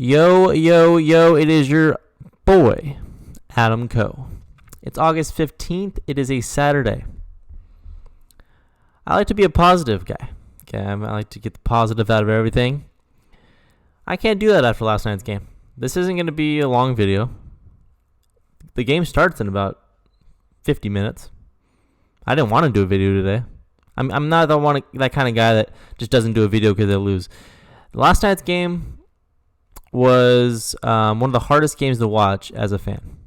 Yo, yo, yo, it is your boy, Adam Coe. It's August 15th. It is a Saturday. I like to be a positive guy. Okay, I like to get the positive out of everything. I can't do that after last night's game. This isn't going to be a long video. The game starts in about 50 minutes. I didn't want to do a video today. I'm not that kind of guy that just doesn't do a video because they lose. Last night's game was one of the hardest games to watch as a fan.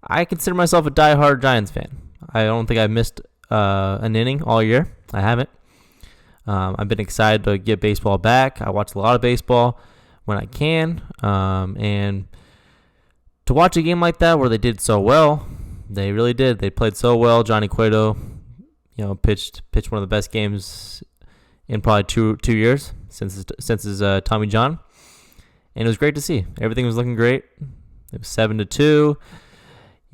I consider myself a diehard Giants fan. I don't think I've missed an inning all year. I haven't. I've been excited to get baseball back. I watch a lot of baseball when I can. And to watch a game like that where they did so well, they really did. They played so well. Johnny Cueto, pitched one of the best games in probably two years since his Tommy John. And it was great to see. Everything was looking great. It was 7-2.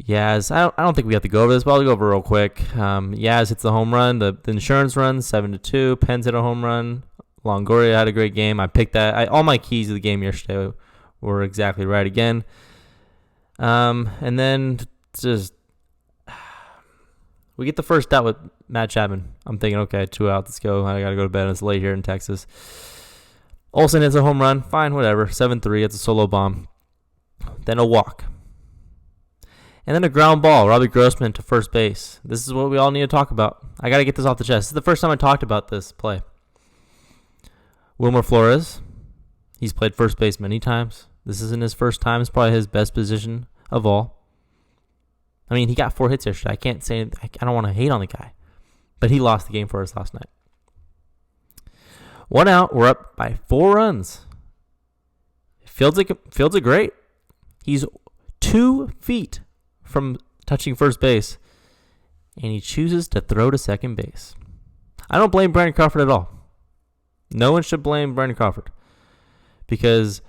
Yaz, I don't think we have to go over this, but I'll go over real quick. Yaz hits the home run. The insurance run, 7-2. Penn's hit a home run. Longoria had a great game. I picked that. All my keys of the game yesterday were exactly right again. And then just we get the first out with Matt Chapman. I'm thinking, okay, 2 out. Let's go. I got to go to bed. It's late here in Texas. Olsen hits a home run. Fine, whatever. 7-3. It's a solo bomb. Then a walk. And then a ground ball. Robbie Gausman to first base. This is what we all need to talk about. I got to get this off the chest. This is the first time I talked about this play. Wilmer Flores. He's played first base many times. This isn't his first time. It's probably his best position of all. I mean, he got 4 hits yesterday. I can't say – I don't want to hate on the guy. But he lost the game for us last night. 1 out. We're up by 4 runs. Fields it great. He's 2 feet from touching first base, and he chooses to throw to second base. I don't blame Brandon Crawford at all. No one should blame Brandon Crawford. Because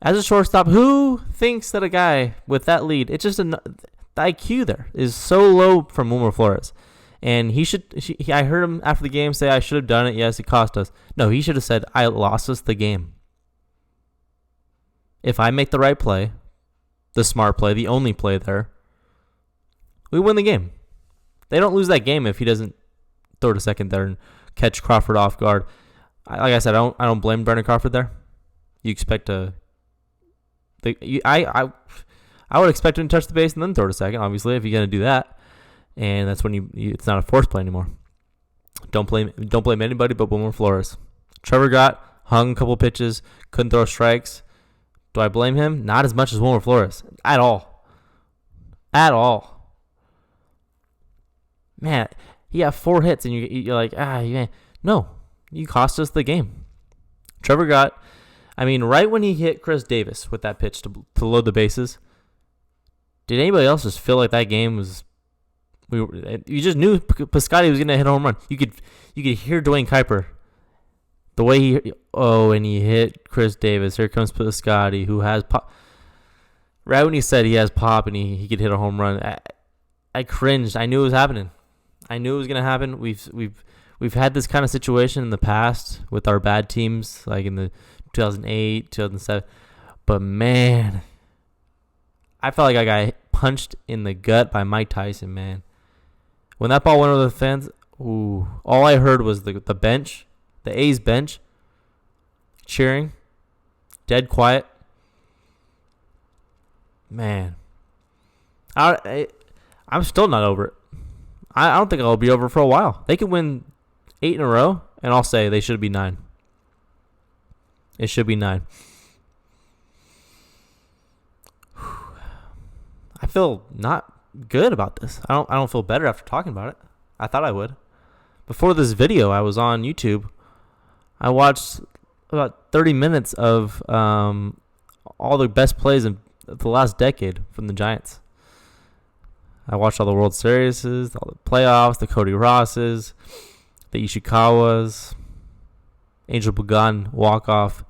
as a shortstop, who thinks that a guy with that lead, it's just the IQ there is so low from Wilmer Flores. And I heard him after the game say, I should have done it. Yes, it cost us. No, he should have said, I lost us the game. If I make the right play, the smart play, the only play there, we win the game. They don't lose that game if he doesn't throw to second there and catch Crawford off guard. Like I said, I don't blame Brandon Crawford there. You expect I would expect him to touch the base and then throw to second, obviously, if you're going to do that. And that's when it's not a forced play anymore. Don't blame anybody but Wilmer Flores. Trevor Gott hung a couple pitches, couldn't throw strikes. Do I blame him? Not as much as Wilmer Flores. At all. At all. Man, he had 4 hits, and you're like, man. No, you cost us the game. Trevor Gott, right when he hit Chris Davis with that pitch to load the bases, did anybody else just feel like that game was... You just knew Piscotty was going to hit a home run. You could hear Dwayne Kuiper. The way and he hit Chris Davis. Here comes Piscotty, who has pop. Right when he said he has pop and he could hit a home run, I cringed. I knew it was happening. I knew it was going to happen. We've had this kind of situation in the past with our bad teams, like in the 2008, 2007. But man, I felt like I got punched in the gut by Mike Tyson, man. When that ball went over the fence, all I heard was the bench, the A's bench, cheering, dead quiet. Man, I'm still not over it. I don't think I'll be over for a while. They could win 8 in a row, and I'll say they should be 9. It should be 9. I feel not good about this. I don't feel better after talking about it. I thought I would. Before this video, I was on YouTube. I watched about 30 minutes of all the best plays in the last decade from the Giants. I watched all the World Series, all the playoffs, the Cody Rosses, the Ishikawas, Angel Pagan walk-off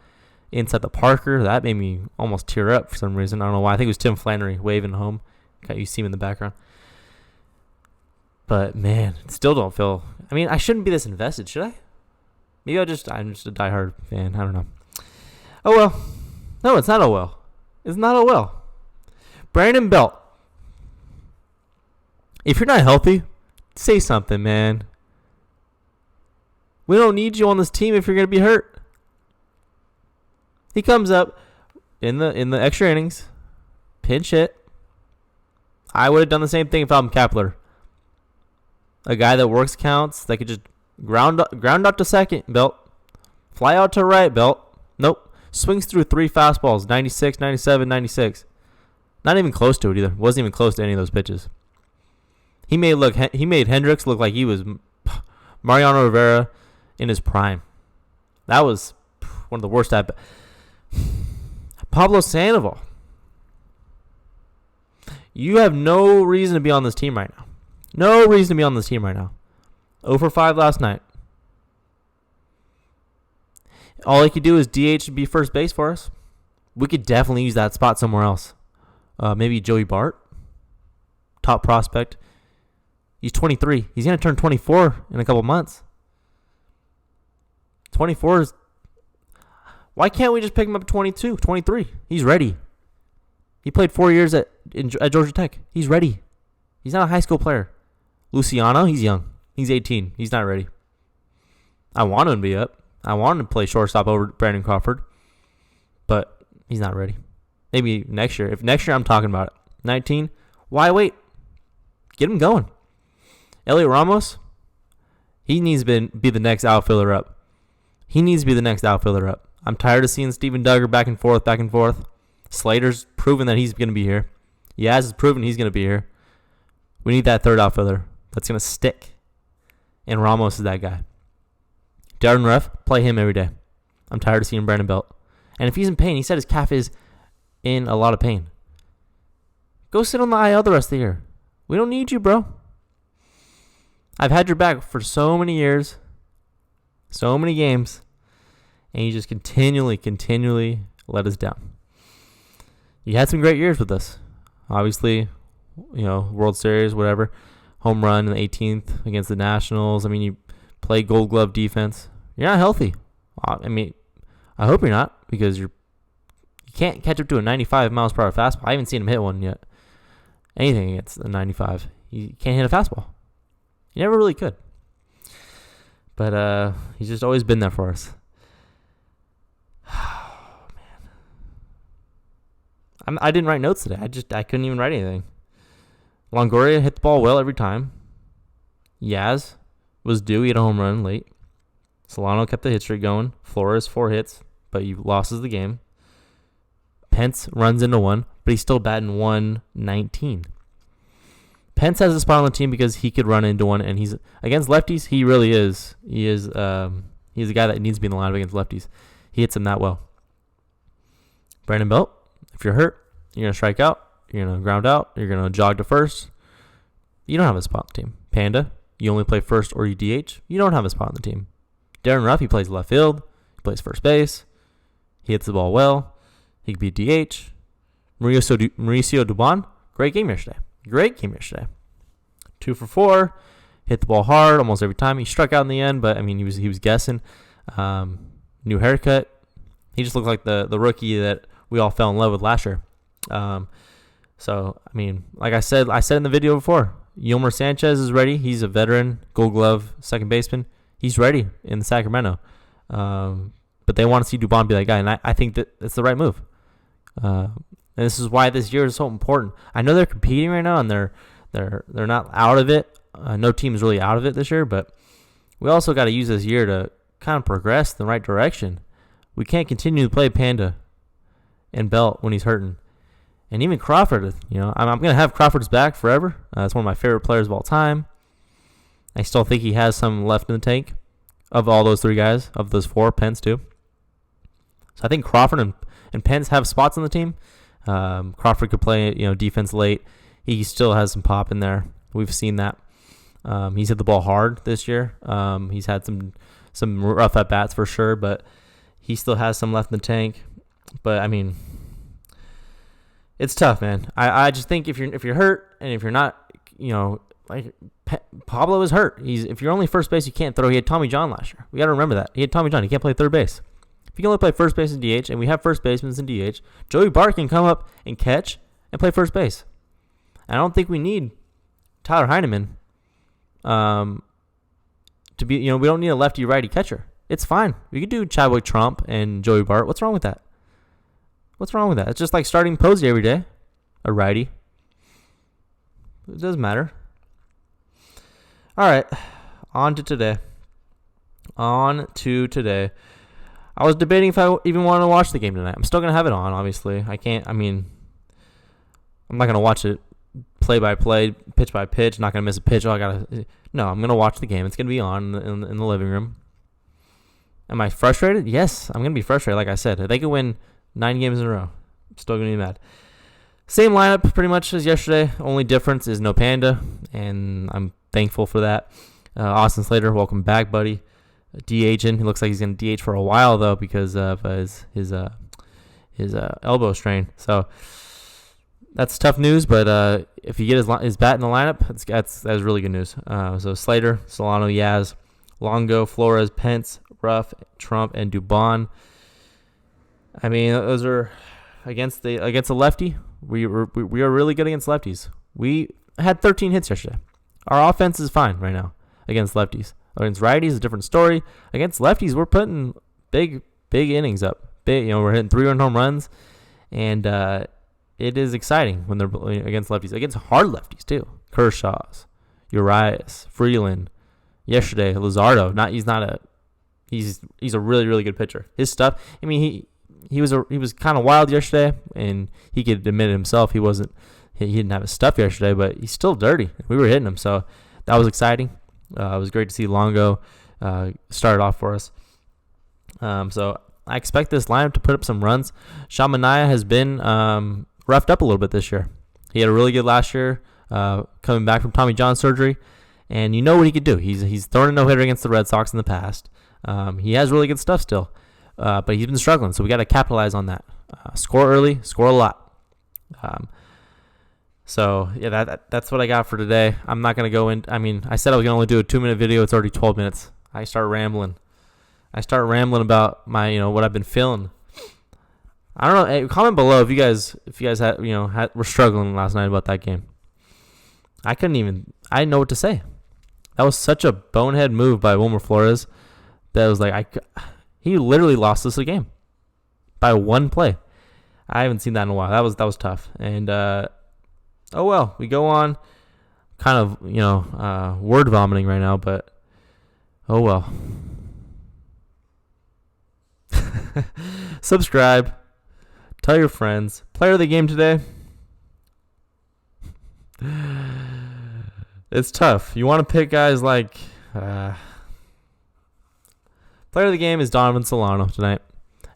inside the Parker. That made me almost tear up for some reason. I don't know why. I think it was Tim Flannery waving home. You see him in the background. But, man, still don't feel... I shouldn't be this invested, should I? Maybe I'm just a diehard fan. I don't know. Oh, well. No, it's not OL. It's not OL. Brandon Belt. If you're not healthy, say something, man. We don't need you on this team if you're going to be hurt. He comes up in the extra innings, pinch hit. I would have done the same thing if I'm Kepler. A guy that works counts, that could just ground up to second, Belt. Fly out to right, Belt. Nope. Swings through 3 fastballs, 96, 97, 96. Not even close to it either. Wasn't even close to any of those pitches. He made Hendricks look like he was Mariano Rivera in his prime. That was one of the worst at Pablo Sandoval. You have no reason to be on this team right now. No reason to be on this team right now. 0 for 5 last night. All he could do is DH and be first base for us. We could definitely use that spot somewhere else. Maybe Joey Bart. Top prospect. He's 23. He's going to turn 24 in a couple months. 24 is... Why can't we just pick him up at 22, 23? He's ready. He played 4 years at Georgia Tech. He's ready. He's not a high school player. Luciano, he's young. He's 18. He's not ready. I want him to be up. I want him to play shortstop over Brandon Crawford. But he's not ready. Maybe next year. If next year I'm talking about it. 19, why wait? Get him going. Elliot Ramos, he needs to be the next outfielder up. He needs to be the next outfielder up. I'm tired of seeing Steven Duggar back and forth. Slater's proven that he's going to be here. Yaz has proven he's going to be here. We need that third outfielder that's going to stick. And Ramos is that guy. Darren Ruff, play him every day. I'm tired of seeing Brandon Belt. And if he's in pain, he said his calf is in a lot of pain. Go sit on the IL the rest of the year. We don't need you, bro. I've had your back for so many years, so many games, and you just continually let us down. You had some great years with us. Obviously, World Series, whatever. Home run in the 18th against the Nationals. I mean, you play Gold Glove defense. You're not healthy. I mean, I hope you're not, because you can't catch up to a 95 miles per hour fastball. I haven't seen him hit one yet. Anything against a 95. You can't hit a fastball. You never really could. But he's just always been there for us. Oh, man. I didn't write notes today. I couldn't even write anything. Longoria hit the ball well every time. Yaz was due. He had a home run late. Solano kept the hit streak going. Flores, 4 hits, but he loses the game. Pence runs into one, but he's still batting 119. Pence has a spot on the team because he could run into one, and he's against lefties. He really is. He's a guy that needs to be in the lineup against lefties. He hits them that well. Brandon Belt, if you're hurt, you're gonna strike out. You're gonna ground out. You're gonna jog to first. You don't have a spot on the team. Panda, you only play first or you DH. You don't have a spot on the team. Darren Ruff, he plays left field. He plays first base. He hits the ball well. He could be DH. Mauricio Dubon, great game yesterday. 2 for 4. Hit the ball hard almost every time. He struck out in the end, but I mean he was guessing. New haircut. He just looked like the rookie that we all fell in love with last year. So I mean, like I said in the video before, Yolmer Sanchez is ready. He's a veteran, Gold Glove second baseman. He's ready in Sacramento. But they want to see Dubon be that guy, and I think that it's the right move. And this is why this year is so important. I know they're competing right now, and they're not out of it. No team is really out of it this year, but we also got to use this year to kind of progress in the right direction. We can't continue to play Panda and Belt when he's hurting. And even Crawford, I'm going to have Crawford's back forever. It's one of my favorite players of all time. I still think he has some left in the tank of all those 3 guys, of those 4, Pence too. So I think Crawford and Pence have spots on the team. Crawford could play, defense late. He still has some pop in there. We've seen that. He's hit the ball hard this year. He's had some rough at bats for sure, but he still has some left in the tank. But I mean, it's tough, man. I just think if you're hurt and if you're not, Pablo is hurt. If you're only first base, you can't throw. He had Tommy John last year. We got to remember that. He had Tommy John. He can't play third base. If you can only play first base and DH, and we have first basemen in DH, Joey Bart can come up and catch and play first base. I don't think we need Tyler Heineman to be, we don't need a lefty-righty catcher. It's fine. We could do Chadwick Trump and Joey Bart. What's wrong with that? It's just like starting Posey every day, a righty. It doesn't matter. All right, on to today. I was debating if I even want to watch the game tonight. I'm still going to have it on, obviously. I'm not going to watch it play by play, pitch by pitch. Not going to miss a pitch. I'm going to watch the game. It's going to be on in the living room. Am I frustrated? Yes, I'm going to be frustrated. Like I said, if they could win 9 games in a row, I'm still going to be mad. Same lineup pretty much as yesterday. Only difference is no Panda, and I'm thankful for that. Austin Slater, welcome back, buddy. DHing. He looks like he's going to DH for a while though because of his elbow strain. So that's tough news. But if you get his bat in the lineup, that's really good news. So Slater, Solano, Yaz, Longo, Flores, Pence, Ruff, Trump, and Dubon. I mean, those are against a lefty. We are really good against lefties. We had 13 hits yesterday. Our offense is fine right now against lefties. Against righties, a different story. Against lefties, we're putting big innings up. We're hitting 3-run home runs, and it is exciting when they're against lefties. Against hard lefties too. Kershaw's, Urias, Freeland. Yesterday, Luzardo. He's a really, really good pitcher. His stuff. I mean, he was kind of wild yesterday, and he could admit it himself. He didn't have his stuff yesterday, but he's still dirty. We were hitting him, so that was exciting. It was great to see Longo start off for us. So I expect this lineup to put up some runs. Shamanaya has been roughed up a little bit this year. He had a really good last year, coming back from Tommy John surgery, and you know what he could do. He's thrown a no-hitter against the Red Sox in the past. He has really good stuff still, but he's been struggling, so we got to capitalize on that. Score early, score a lot. So, yeah, that's what I got for today. I'm not going to go in. I mean, I said I was going to only do a 2-minute video. It's already 12 minutes. I start rambling about my, what I've been feeling. I don't know. Hey, comment below if you guys had, were struggling last night about that game. I didn't know what to say. That was such a bonehead move by Wilmer Flores that was like, he literally lost us a game by one play. I haven't seen that in a while. That was tough. And, oh well, we go on, kind of, word vomiting right now, but oh well. Subscribe, tell your friends. Player of the game today. It's tough. You want to pick guys like, player of the game is Donovan Solano tonight.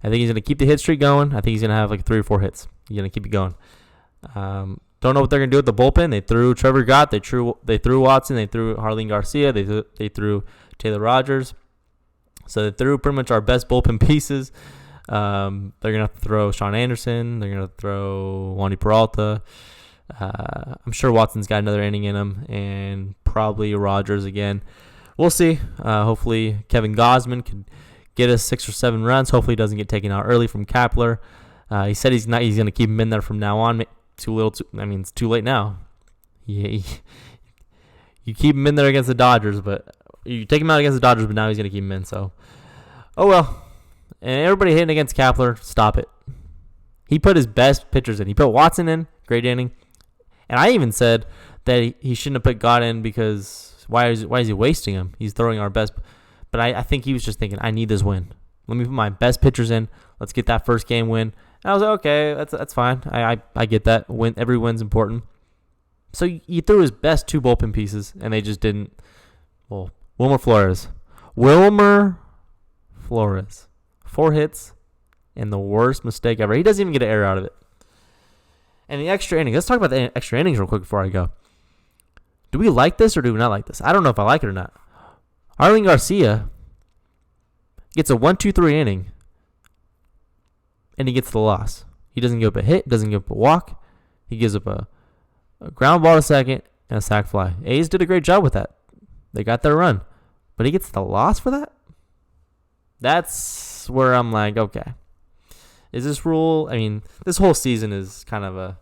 I think he's going to keep the hit streak going. I think he's going to have like 3 or 4 hits. He's going to keep it going. Don't know what they're going to do with the bullpen. They threw Trevor Gott. They threw Watson. They threw Harleen Garcia. They threw Taylor Rogers. So they threw pretty much our best bullpen pieces. They're going to have to throw Sean Anderson. They're going to throw Wandy Peralta. I'm sure Watson's got another inning in him. And probably Rogers again. We'll see. Hopefully Kevin Gausman can get us 6 or 7 runs. Hopefully he doesn't get taken out early from Kapler. He said he's going to keep him in there from now on. It's too late now. You keep him in there against the Dodgers, but you take him out against the Dodgers, but now he's going to keep him in. So, oh well. And everybody hitting against Kapler, stop it. He put his best pitchers in. He put Watson in, great inning. And I even said that he shouldn't have put Gott in because why is he wasting him? He's throwing our best. But I think he was just thinking, I need this win. Let me put my best pitchers in. Let's get that first game win. And I was like, okay, that's fine. I get that. Every win's important. So he threw his best 2 bullpen pieces, and they just didn't. Well, Wilmer Flores. 4 hits, and the worst mistake ever. He doesn't even get an error out of it. And the extra innings. Let's talk about the extra innings real quick before I go. Do we like this or do we not like this? I don't know if I like it or not. Harleen Garcia gets a 1-2-3 inning, and he gets the loss. He doesn't give up a hit, doesn't give up a walk. He gives up a ground ball to second and a sac fly. A's did a great job with that. They got their run. But he gets the loss for that? That's where I'm like, okay, is this rule? I mean, this whole season is kind of a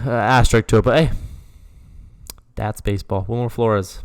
asterisk to it, but hey, that's baseball. Wilmer Flores.